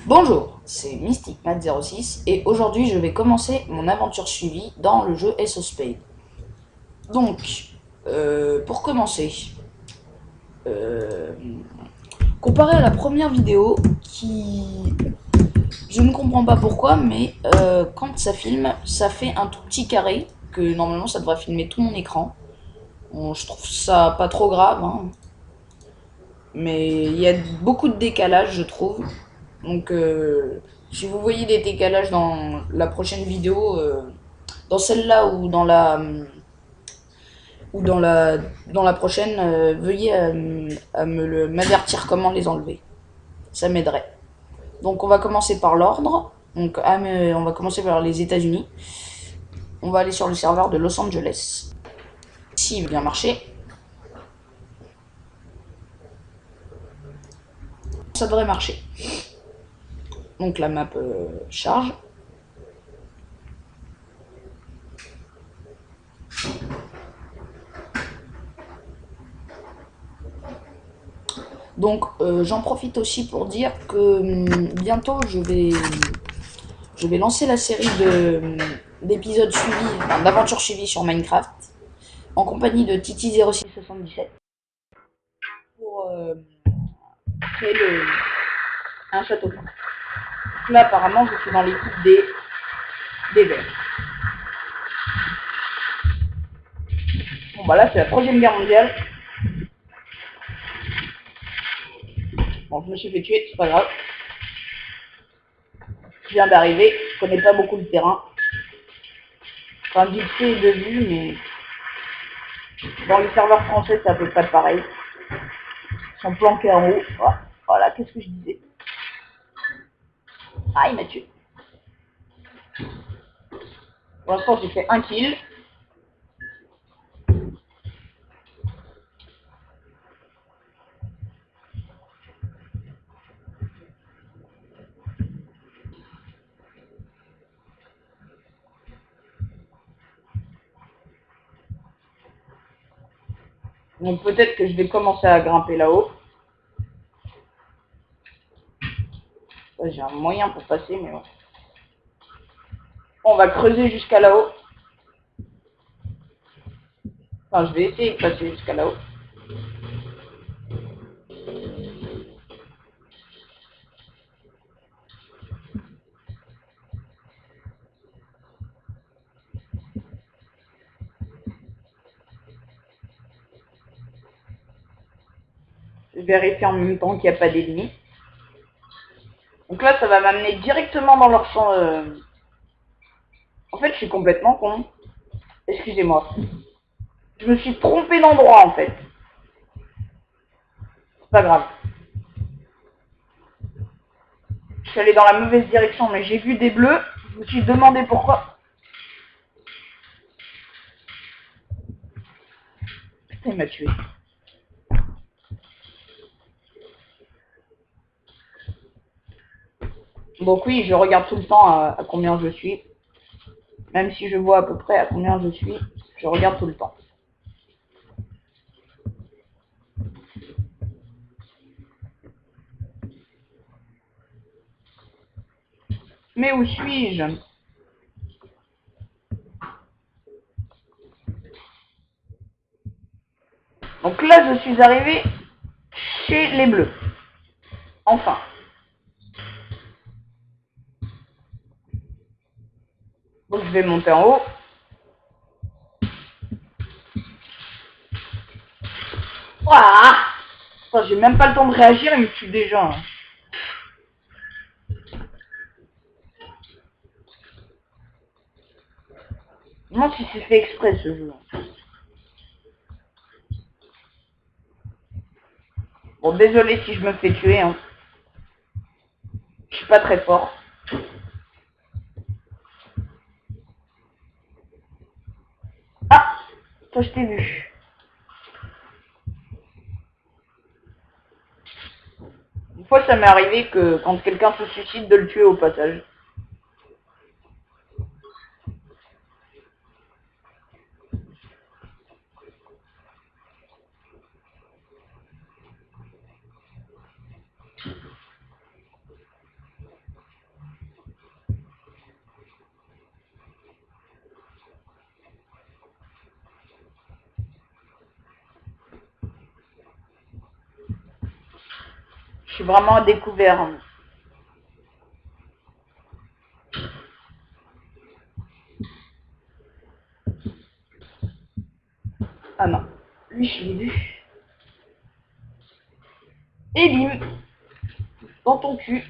Bonjour, c'est MysticMat06 et aujourd'hui je vais commencer mon aventure suivie dans le jeu Ace of Spades. Donc, pour commencer, euh, comparé à la première vidéo qui... Je ne comprends pas pourquoi, mais quand ça filme, ça fait un tout petit carré, que normalement ça devrait filmer tout mon écran. Bon, je trouve ça pas trop grave, hein, mais il y a beaucoup de décalage je trouve. Donc, si vous voyez des décalages dans la prochaine vidéo, dans celle-là ou dans la prochaine, veuillez m'avertir comment les enlever. Ça m'aiderait. Donc, on va commencer par l'ordre. Donc, on va commencer par les États-Unis. On va aller sur le serveur de Los Angeles. Si il veut bien marcher, ça devrait marcher. Donc, la map charge. Donc, j'en profite aussi pour dire que bientôt je vais lancer la série d'épisodes suivis, enfin, d'aventures suivies sur Minecraft, en compagnie de Titi0677, pour créer un château fort. Là, apparemment, je suis dans l'équipe des Verts. Bon, bah là, c'est la Troisième Guerre mondiale. Bon, je me suis fait tuer, c'est pas grave. Je viens d'arriver, je connais pas beaucoup le terrain. Enfin, vite fait de vue, mais dans les serveurs français, c'est à peu près pareil. Ils sont planqués en haut. Voilà, qu'est-ce que je disais? Ah, il m'a tué. Pour l'instant, j'ai fait un kill. Donc peut-être que je vais commencer à grimper là-haut. J'ai un moyen pour passer, mais bon. On va creuser jusqu'à là-haut. Enfin, je vais essayer de passer jusqu'à là-haut. Je vérifie en même temps qu'il n'y a pas d'ennemis. Donc là, ça va m'amener directement dans leur champ. En fait, je suis complètement con. Excusez-moi. Je me suis trompé d'endroit, en fait. C'est pas grave. Je suis allé dans la mauvaise direction, mais j'ai vu des bleus. Je me suis demandé pourquoi. Putain, il m'a tué. Donc oui, je regarde tout le temps à combien je suis. Même si je vois à peu près à combien je suis, je regarde tout le temps. Mais où suis-je? Donc là, je suis arrivé chez les bleus. Enfin. Donc je vais monter en haut. Voilà. Enfin, j'ai même pas le temps de réagir, il me tue déjà. Je me demande si c'est fait exprès ce jeu. Bon, désolé si je me fais tuer. Hein. Je suis pas très fort. Ah, toi je t'ai vu. Une fois, ça m'est arrivé que quand quelqu'un se suicide, de le tuer au passage. suis vraiment à découvert. Ah non, lui je l'ai vu. Et bim, dans ton cul.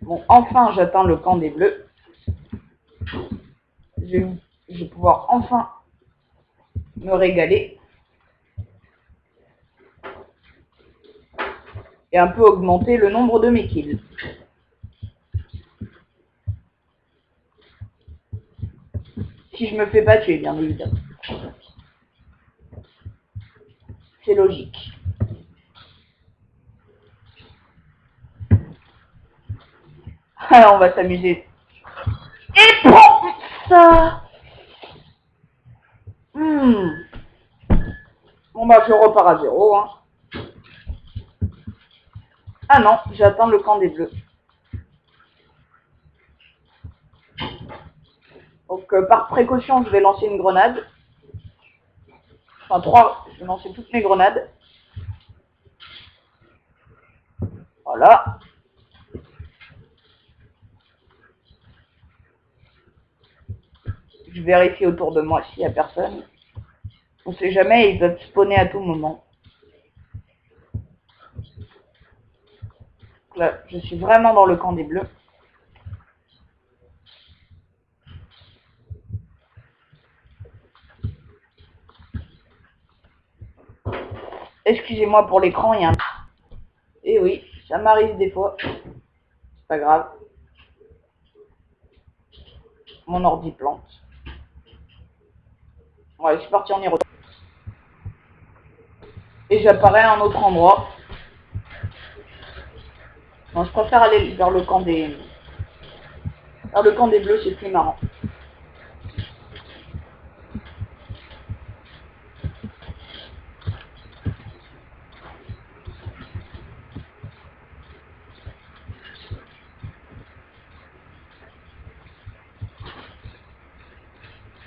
Bon, enfin j'atteins le camp des bleus. Je vais pouvoir enfin me régaler. Et un peu augmenter le nombre de mes kills. Si je me fais pas tuer, bien évidemment. C'est logique. Alors on va s'amuser. Et prends ça. Bon bah je repars à zéro. Hein. Ah non, j'atteins le camp des bleus. Donc par précaution, je vais lancer une grenade. Enfin 3, je vais lancer toutes mes grenades. Voilà. Je vérifie autour de moi s'il n'y a personne. On sait jamais, ils peuvent spawner à tout moment. Donc là, je suis vraiment dans le camp des bleus. Excusez-moi pour l'écran, il y a un... Eh oui, ça m'arrive des fois. C'est pas grave. Mon ordi plante. Ouais, je suis parti, on y retourne. Et j'apparais à un autre endroit. Non, je préfère aller vers le camp des... Vers le camp des bleus, c'est plus marrant.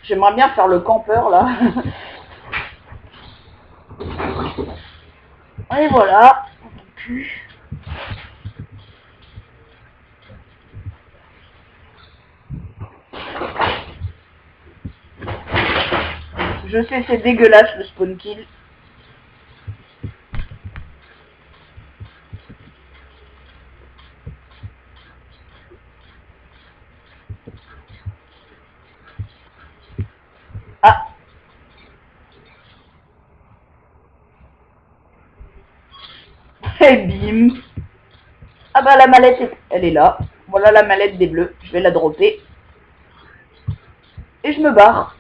J'aimerais bien faire le campeur, là. Et voilà. Je sais, c'est dégueulasse, le spawn kill. Ah. Et bim. Ah bah la mallette, elle est là. Voilà la mallette des bleus. Je vais la dropper. Et je me barre.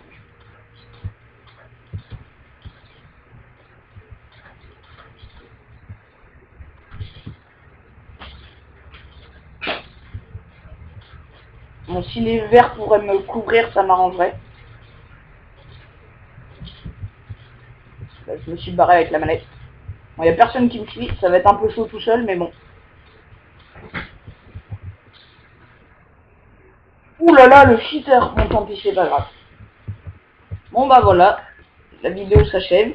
Bon, si les verts pourraient me couvrir, ça m'arrangerait. Là, je me suis barré avec la mallette. Bon, y a personne qui me suit. Ça va être un peu chaud tout seul, mais bon. Ouh là là, le cheater. Bon, tant pis, c'est pas grave. Bon bah voilà. La vidéo s'achève.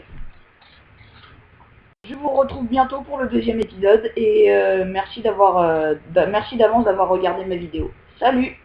Je vous retrouve bientôt pour le deuxième épisode. Et merci d'avance d'avoir regardé ma vidéo. Salut!